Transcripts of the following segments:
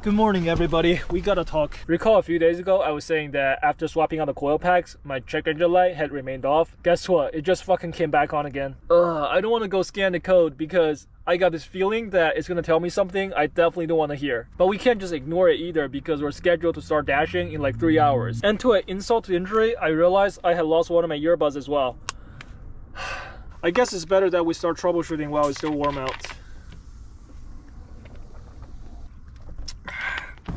Good morning, everybody. We gotta talk. Recall a few days ago, I was saying that after swapping out the coil packs, my check engine light had remained off. Guess what? It just fucking came back on again. I don't want to go scan the code because I got this feeling that it's gonna tell me something I definitely don't want to hear. But we can't just ignore it either because we're scheduled to start dashing in like 3 hours. And to an insult to injury, I realized I had lost one of my earbuds as well. I guess it's better that we start troubleshooting while it's still warm out.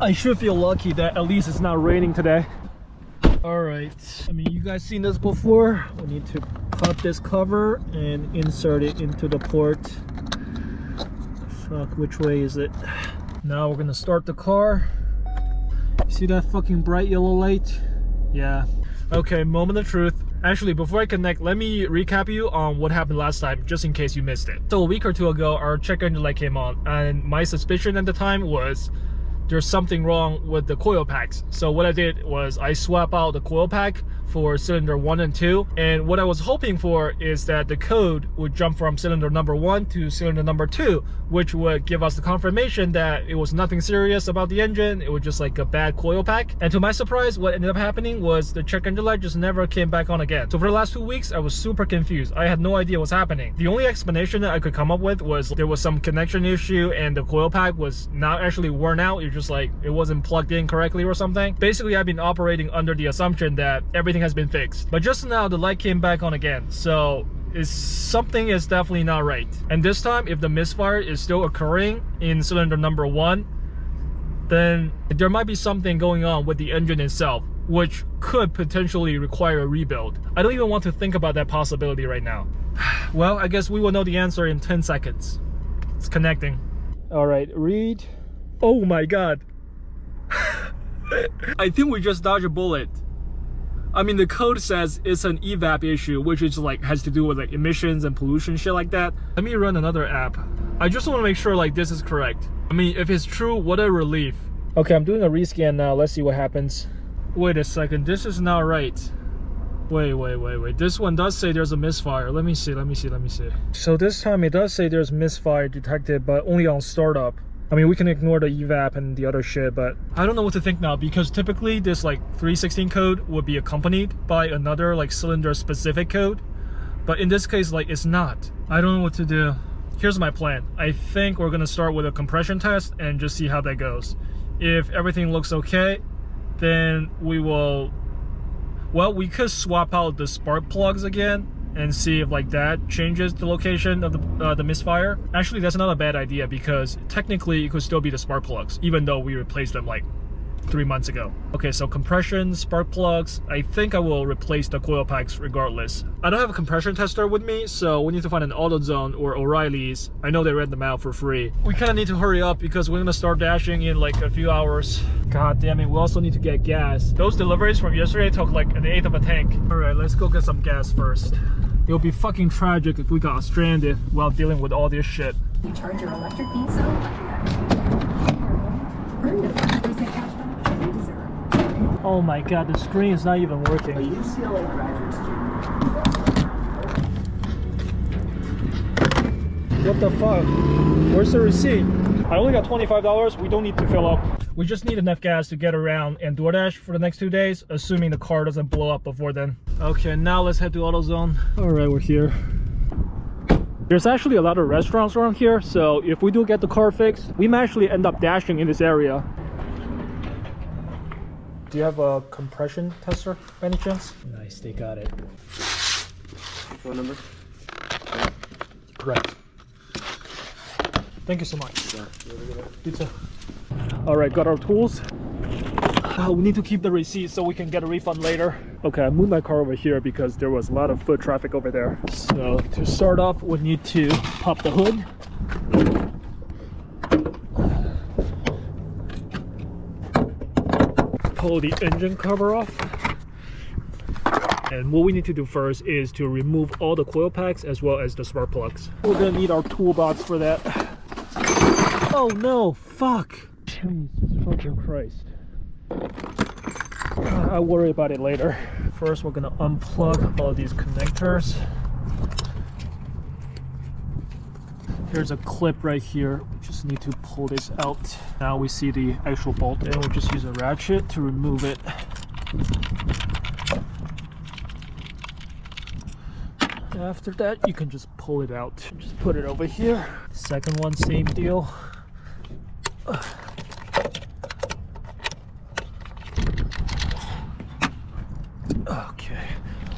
I should feel lucky that at least it's not raining today. Alright, I mean, you guys seen this before. We need to pop this cover and insert it into the port. Fuck, which way is it? Now we're gonna start the car. See that fucking bright yellow light? Yeah. Okay, moment of truth. Actually, before I connect, let me recap you on what happened last time, just in case you missed it. So a week or two ago, our check engine light came on, and my suspicion at the time was there's something wrong with the coil packs. So what I did was I swap out the coil pack for cylinder 1 and 2, and what I was hoping for is that the code would jump from cylinder number 1 to cylinder number 2, which would give us the confirmation that it was nothing serious about the engine, it was just like a bad coil pack. And to my surprise, what ended up happening was the check engine light just never came back on again. So for the last 2 weeks, I was super confused. I had no idea what's happening. The only explanation that I could come up with was there was some connection issue and the coil pack was not actually worn out, it's just like it wasn't plugged in correctly or something. Basically, I've been operating under the assumption that everything has been fixed. But just now, the light came back on again. So something is definitely not right. And this time, if the misfire is still occurring in cylinder number 1, then there might be something going on with the engine itself, which could potentially require a rebuild. I don't even want to think about that possibility right now. Well, I guess we will know the answer in 10 seconds. It's connecting. All right, read. Oh my God. I think we just dodged a bullet. I mean, the code says it's an evap issue, which is like has to do with like emissions and pollution, shit like that. Let me run another app. I just want to make sure like this is correct. I mean, if it's true, what a relief. Okay, I'm doing a rescan now. Let's see what happens. Wait a second, this is not right. Wait. This one does say there's a misfire. Let me see. So this time it does say there's misfire detected, but only on startup. I mean, we can ignore the evap and the other shit, but I don't know what to think now because typically this like 316 code would be accompanied by another like cylinder specific code. But in this case, like it's not. I don't know what to do. Here's my plan. I think we're gonna start with a compression test and just see how that goes. If everything looks okay, then we will, well, we could swap out the spark plugs again and see if like that changes the location of the misfire. Actually, that's not a bad idea because technically it could still be the spark plugs, even though we replaced them like 3 months ago. Okay, so compression, spark plugs. I think I will replace the coil packs regardless. I don't have a compression tester with me, so we need to find an AutoZone or O'Reilly's. I know they rent them out for free. We kind of need to hurry up because we're gonna start dashing in like a few hours. God damn it, we also need to get gas. Those deliveries from yesterday took like 1/8 of a tank. All right, let's go get some gas first. It would be fucking tragic if we got stranded while dealing with all this shit. You charge your electric fees, so oh my God, the screen is not even working. A UCLA graduate student. What the fuck? Where's the receipt? I only got $25. We don't need to fill up. We just need enough gas to get around and DoorDash for the next 2 days, assuming the car doesn't blow up before then. Okay, now let's head to AutoZone. All right, we're here. There's actually a lot of restaurants around here, so if we do get the car fixed, we might actually end up dashing in this area. Do you have a compression tester by any chance? Nice, they got it. Phone number? Correct. Thank you so much. Yeah. You too. All right, got our tools. We need to keep the receipt so we can get a refund later. Okay, I moved my car over here because there was a lot of foot traffic over there. So to start off, we need to pop the hood. Pull the engine cover off. And what we need to do first is to remove all the coil packs as well as the spark plugs. We're gonna need our toolbox for that. Oh no, fuck. Jesus fucking Christ. I'll worry about it later. First, we're gonna unplug all these connectors. There's a clip right here. We just need to pull this out. Now we see the actual bolt, and we'll just use a ratchet to remove it. After that, you can just pull it out. Just put it over here. Second one, same deal. Okay.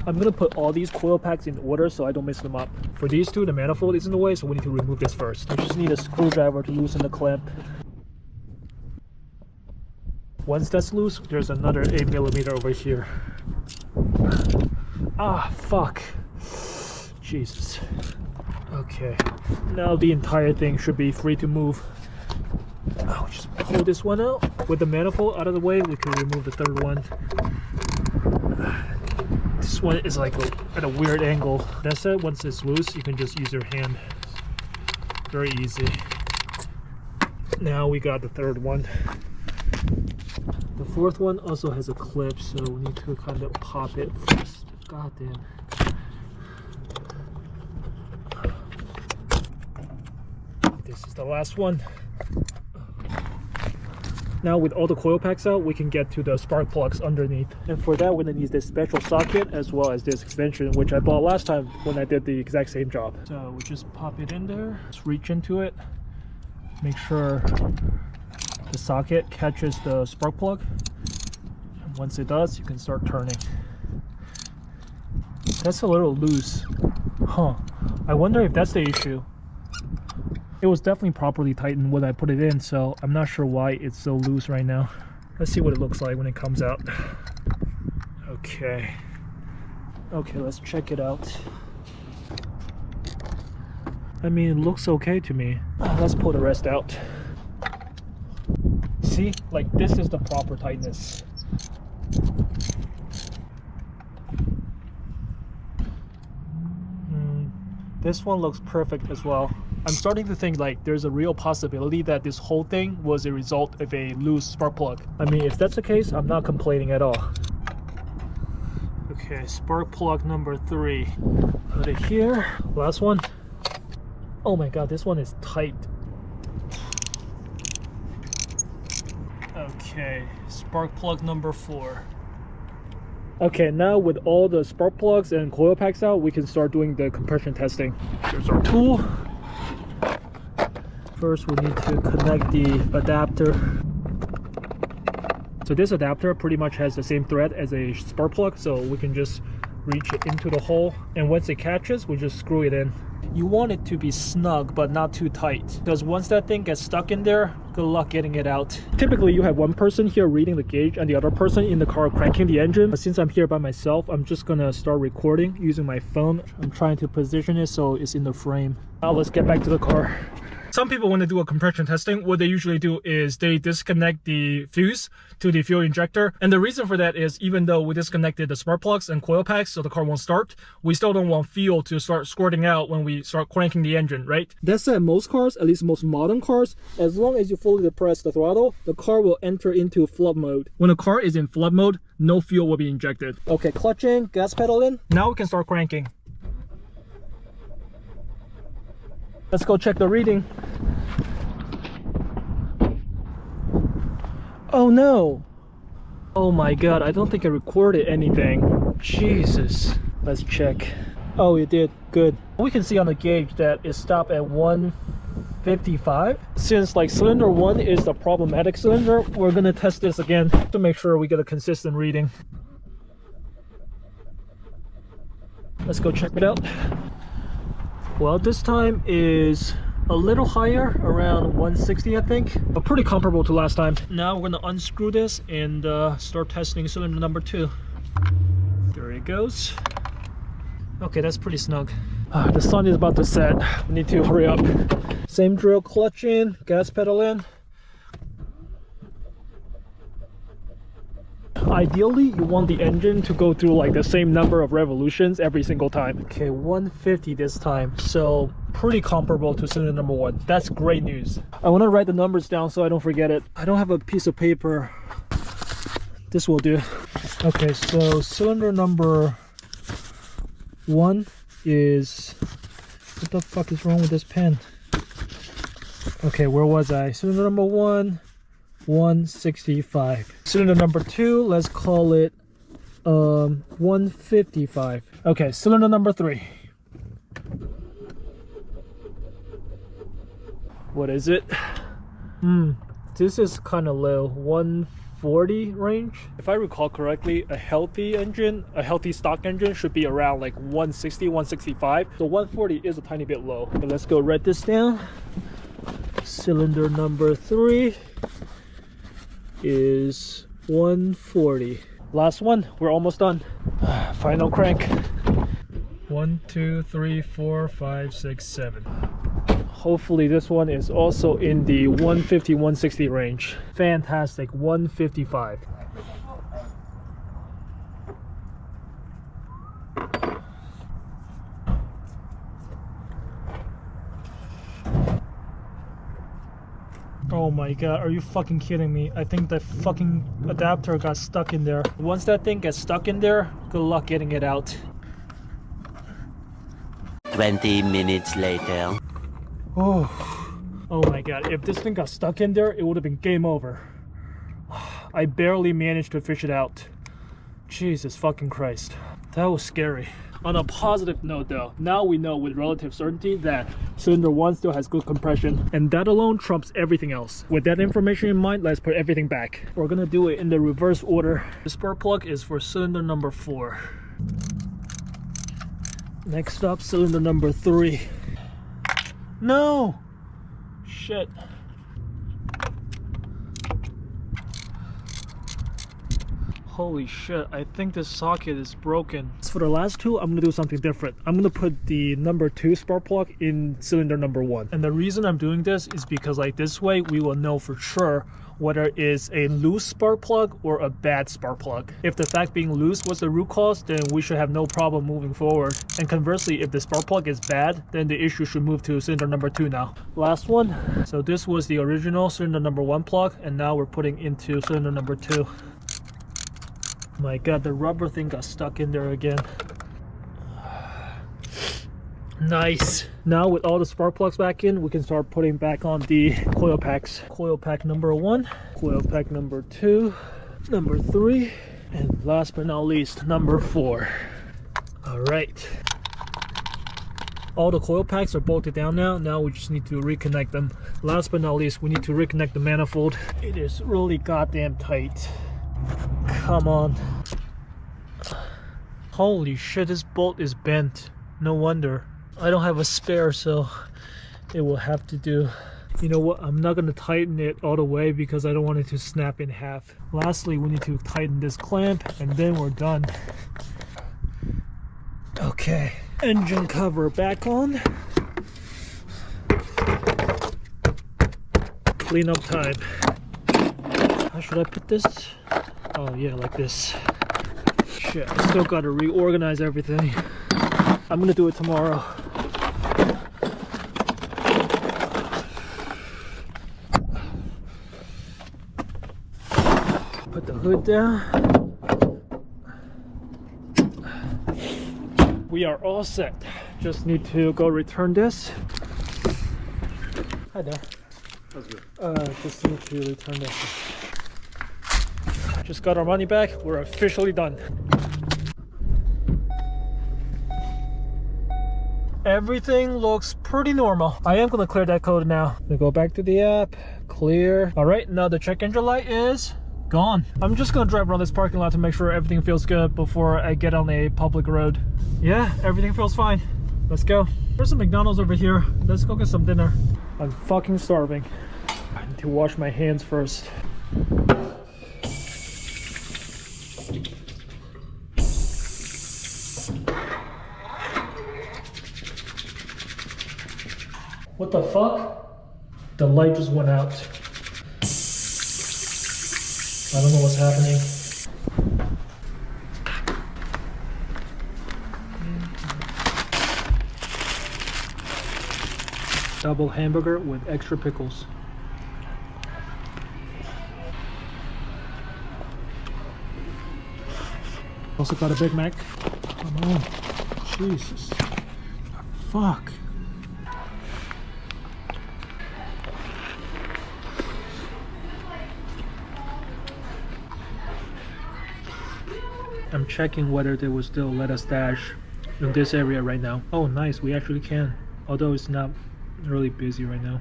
I'm gonna put all these coil packs in order so I don't mess them up. For these two, the manifold is in the way, so we need to remove this first. We just need a screwdriver to loosen the clamp. Once that's loose, there's another 8mm over here. Ah, fuck. Jesus. Okay. Now the entire thing should be free to move. I'll just pull this one out. With the manifold out of the way, we can remove the third one. This one is like at a weird angle. That's it. Once it's loose, you can just use your hand. Very easy. Now we got the third one. The fourth one also has a clip, so we need to kind of pop it first. God damn. This is the last one. Now with all the coil packs out, we can get to the spark plugs underneath. And for that, we're gonna need this special socket as well as this extension, which I bought last time when I did the exact same job. So we just pop it in there, just reach into it, make sure the socket catches the spark plug. And once it does, you can start turning. That's a little loose. Huh. I wonder if that's the issue. It was definitely properly tightened when I put it in, so I'm not sure why it's so loose right now. Let's see what it looks like when it comes out. Okay. Okay, let's check it out. I mean, it looks okay to me. Let's pull the rest out. See? Like, this is the proper tightness. This one looks perfect as well. I'm starting to think like there's a real possibility that this whole thing was a result of a loose spark plug. I mean, if that's the case, I'm not complaining at all. Okay, spark plug number 3. Put it here. Last one. Oh my god, this one is tight. Okay, spark plug number 4. Okay, now with all the spark plugs and coil packs out, we can start doing the compression testing. Here's our tool. First, we need to connect the adapter. So this adapter pretty much has the same thread as a spark plug, so we can just reach it into the hole, and once it catches, we just screw it in. You want it to be snug but not too tight, because once that thing gets stuck in there, good luck getting it out. Typically you have one person here reading the gauge and the other person in the car cranking the engine, but since I'm here by myself, I'm just gonna start recording using my phone. I'm trying to position it so it's in the frame. Now let's get back to the car. Some people, when they do a compression testing, what they usually do is they disconnect the fuse to the fuel injector. And the reason for that is, even though we disconnected the spark plugs and coil packs so the car won't start, we still don't want fuel to start squirting out when we start cranking the engine, right? That said, most cars, at least most modern cars, as long as you fully depress the throttle, the car will enter into flood mode. When a car is in flood mode, no fuel will be injected. Okay, clutch in, gas pedal in. Now we can start cranking. Let's go check the reading. Oh no! Oh my god, I don't think I recorded anything. Jesus. Let's check. Oh, it did. Good. We can see on the gauge that it stopped at 155. Since like cylinder 1 is the problematic cylinder, we're gonna test this again to make sure we get a consistent reading. Let's go check it out. Well, this time is a little higher, around 160 I think, but pretty comparable to last time. Now we're gonna unscrew this and start testing cylinder number 2. There it goes. Okay, that's pretty snug. The sun is about to set. We need to hurry up. Same drill, clutch in, gas pedal in. Ideally, you want the engine to go through like the same number of revolutions every single time. Okay, 150 this time, so pretty comparable to cylinder number 1. That's great news. I want to write the numbers down so I don't forget it. I don't have a piece of paper. This will do. Okay, so cylinder number 1 is... What the fuck is wrong with this pen? Okay, where was I? Cylinder number 1, 165. Cylinder number 2, let's call it 155. Okay, cylinder number 3. What is it? This is kind of low. 140 range. If I recall correctly, a healthy stock engine should be around like 160, 165. So 140 is a tiny bit low. But let's go write this down. Cylinder number 3 is 140. Last one, we're almost done. Final crank. 1, 2, 3, 4, 5, 6, 7. Hopefully this one is also in the 150, 160 range. Fantastic, 155. Oh my god, are you fucking kidding me? I think the fucking adapter got stuck in there. Once that thing gets stuck in there, good luck getting it out. 20 minutes later. Oh my god, if this thing got stuck in there, it would have been game over. I barely managed to fish it out. Jesus fucking Christ. That was scary. On a positive note though, now we know with relative certainty that cylinder 1 still has good compression, and that alone trumps everything else. With that information in mind, let's put everything back. We're gonna do it in the reverse order. The spark plug is for cylinder number 4. Next up, cylinder number 3. No! Shit. Holy shit, I think this socket is broken. For the last two, I'm gonna do something different. I'm gonna put the number 2 spark plug in cylinder number 1. And the reason I'm doing this is because like this way, we will know for sure whether it is a loose spark plug or a bad spark plug. If the fact being loose was the root cause, then we should have no problem moving forward. And conversely, if the spark plug is bad, then the issue should move to cylinder number 2 now. Last one. So this was the original cylinder number 1 plug, and now we're putting into cylinder number 2. My god, the rubber thing got stuck in there again. Nice. Now with all the spark plugs back in, we can start putting back on the coil packs. Coil pack number 1, coil pack number 2, number 3, and last but not least, number 4. All right. All the coil packs are bolted down now. Now we just need to reconnect them. Last but not least, we need to reconnect the manifold. It is really goddamn tight. Come on. Holy shit, this bolt is bent. No wonder. I don't have a spare, so it will have to do. You know what? I'm not going to tighten it all the way because I don't want it to snap in half. Lastly, we need to tighten this clamp and then we're done. Okay. Engine cover back on. Cleanup time. How should I put this? Oh yeah, like this. Shit, I still gotta reorganize everything. I'm gonna do it tomorrow. Put the hood down. We are all set. Just need to go return this. Hi there. That's good. Just need to return this. Just got our money back. We're officially done. Everything looks pretty normal. I am gonna clear that code now. We go back to the app, clear. All right, now the check engine light is gone. I'm just gonna drive around this parking lot to make sure everything feels good before I get on a public road. Yeah, everything feels fine. Let's go. There's some McDonald's over here. Let's go get some dinner. I'm fucking starving. I need to wash my hands first. What the fuck? The light just went out. I don't know what's happening. Double hamburger with extra pickles. Also got a Big Mac. Come on. Jesus. Fuck. I'm checking whether they will still let us dash in this area right now. Oh, nice, we actually can. Although it's not really busy right now.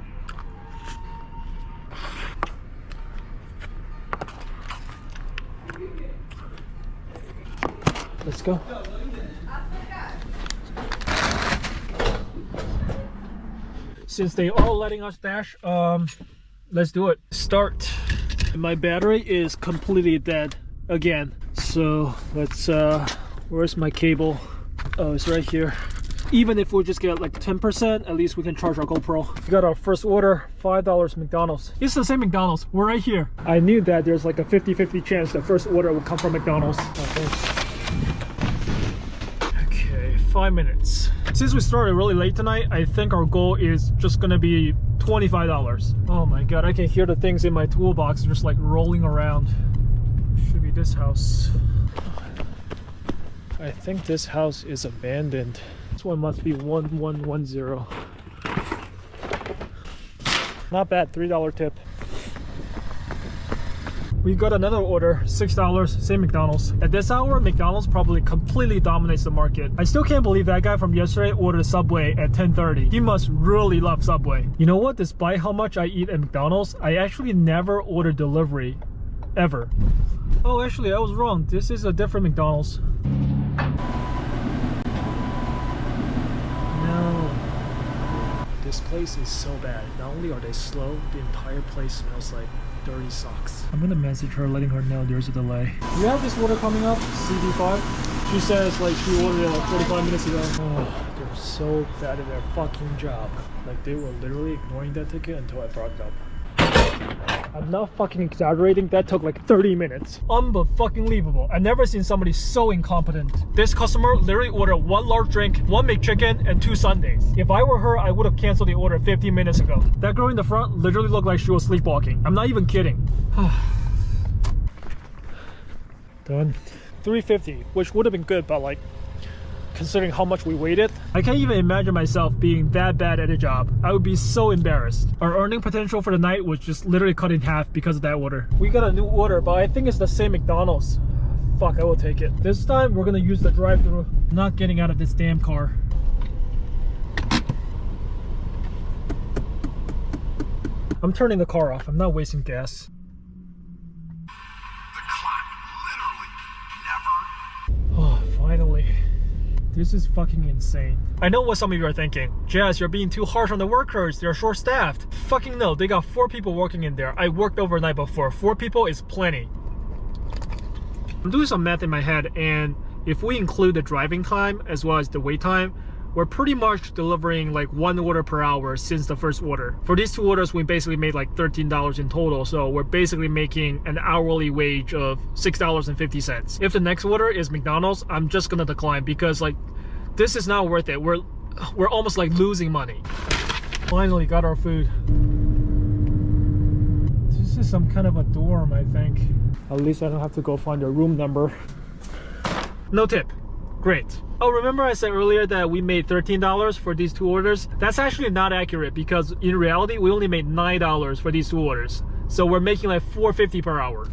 Let's go. Since they are letting us dash, let's do it. Start. My battery is completely dead again. So let's, where's my cable? Oh, it's right here. Even if we just get like 10%, at least we can charge our GoPro. We got our first order, $5 McDonald's. It's the same McDonald's, we're right here. I knew that there's like a 50-50 chance the first order would come from McDonald's. Okay, 5 minutes. Since we started really late tonight, I think our goal is just gonna be $25. Oh my God, I can hear the things in my toolbox just like rolling around. Should be this house. I think this house is abandoned. This one must be 1110. Not bad, $3 tip. We got another order, $6, same McDonald's. At this hour, McDonald's probably completely dominates the market. I still can't believe that guy from yesterday ordered Subway at 10:30. He must really love Subway. You know what? Despite how much I eat at McDonald's, I actually never order delivery, ever. Oh, actually, I was wrong. This is a different McDonald's. No. This place is so bad. Not only are they slow, the entire place smells like dirty socks. I'm gonna message her letting her know there's a delay. You have this order coming up, CD5? She says like she ordered it like 45 minutes ago. Oh, they're so bad at their fucking job. Like they were literally ignoring that ticket until I brought it up. I'm not fucking exaggerating, that took like 30 minutes. Unbelievable. I've never seen somebody so incompetent. This customer literally ordered 1 large drink, 1 McChicken, and 2 sundaes. If I were her, I would have canceled the order 15 minutes ago. That girl in the front literally looked like she was sleepwalking. I'm not even kidding. Done. $3.50, which would have been good, but like, considering how much we waited, I can't even imagine myself being that bad at a job. I would be so embarrassed. Our earning potential for the night was just literally cut in half because of that order. We got a new order, but I think it's the same McDonald's. Fuck, I will take it. This time, we're gonna use the drive-thru. Not getting out of this damn car. I'm turning the car off. I'm not wasting gas. The clock literally never. Oh, finally. This is fucking insane. I know what some of you are thinking. Jazz, you're being too harsh on the workers. They're short-staffed. Fucking no, they got 4 people working in there. I worked overnight before. 4 people is plenty. I'm doing some math in my head, and if we include the driving time as well as the wait time, we're pretty much delivering like 1 order per hour since the first order. For these 2 orders, we basically made like $13 in total. So we're basically making an hourly wage of $6.50. If the next order is McDonald's, I'm just gonna decline because like, this is not worth it. We're almost like losing money. Finally got our food. This is some kind of a dorm, I think. At least I don't have to go find a room number. No tip. Great. Oh, remember I said earlier that we made $13 for these 2 orders? That's actually not accurate because in reality, we only made $9 for these 2 orders. So we're making like $4.50 per hour.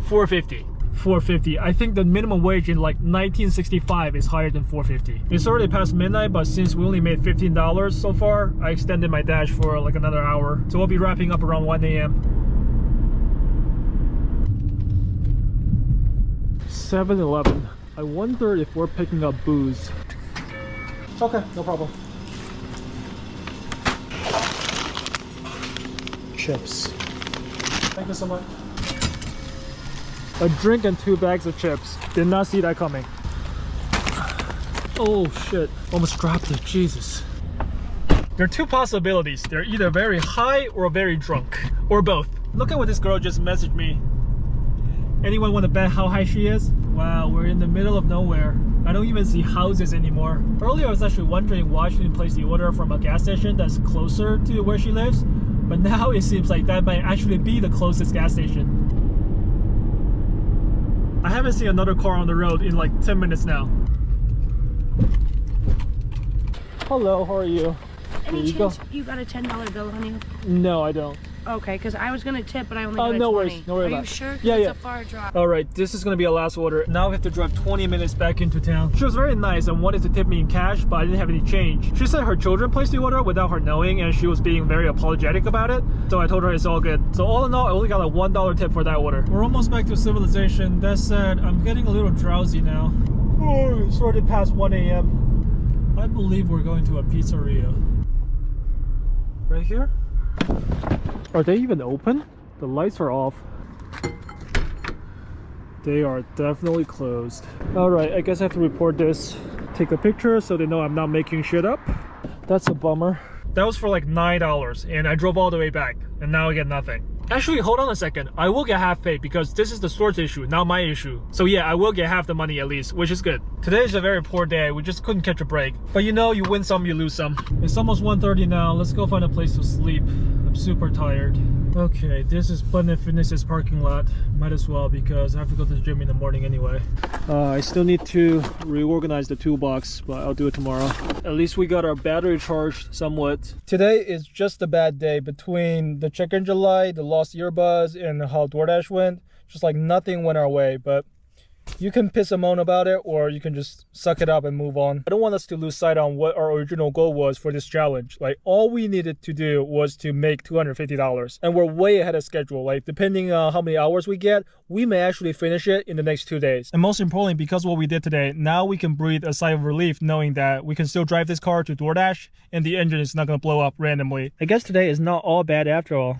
$4.50. I think the minimum wage in like 1965 is higher than $4.50. It's already past midnight, but since we only made $15 so far, I extended my dash for like another hour. So we'll be wrapping up around 1 a.m. 7-Eleven. I wonder if we're picking up booze. Okay, no problem. Chips. Thank you so much. A drink and 2 bags of chips. Did not see that coming. Oh shit, almost dropped it, Jesus. There are 2 possibilities. They're either very high or very drunk, or both. Look at what this girl just messaged me. Anyone want to bet how high she is? Wow, we're in the middle of nowhere. I don't even see houses anymore. Earlier I was actually wondering why she didn't place the order from a gas station that's closer to where she lives, but now it seems like that might actually be the closest gas station. I haven't seen another car on the road in like 10 minutes now. Hello, how are you? Any chance you got a $10 bill on you? No, I don't. Okay, because I was gonna tip, but I only Oh, got a no 20. worries. No worry Are about you it. sure? 'Cause Yeah, it's yeah. a far drive. All right, this is gonna be a last order. Now we have to drive 20 minutes back into town. She was very nice and wanted to tip me in cash, but I didn't have any change. She said her children placed the order without her knowing, and she was being very apologetic about it. So I told her it's all good. So all in all, I only got a $1 tip for that order. We're almost back to civilization. That said, I'm getting a little drowsy now. Oh, it started past 1 a.m. I believe we're going to a pizzeria. Right here? Are they even open? The lights are off. They are definitely closed. Alright, I guess I have to report this. Take a picture so they know I'm not making shit up. That's a bummer. That was for like $9 and I drove all the way back and now I get nothing. Actually, hold on a second. I will get half paid because this is the store's issue, not my issue. So yeah, I will get half the money at least, which is good. Today is a very poor day. We just couldn't catch a break. But you know, you win some, you lose some. It's almost 1:30 now. Let's go find a place to sleep. I'm super tired. Okay, this is Planet Fitness's parking lot. Might as well because I have to go to the gym in the morning anyway. I still need to reorganize the toolbox, but I'll do it tomorrow. At least we got our battery charged somewhat. Today is just a bad day between the check engine light, the lost earbuds, and how DoorDash went. Just like nothing went our way, but you can piss and moan about it, or you can just suck it up and move on. I don't want us to lose sight on what our original goal was for this challenge. Like, all we needed to do was to make $250, and we're way ahead of schedule. Like, depending on how many hours we get, we may actually finish it in the next 2 days. And most importantly, because of what we did today, now we can breathe a sigh of relief knowing that we can still drive this car to DoorDash and the engine is not going to blow up randomly. I guess today is not all bad after all.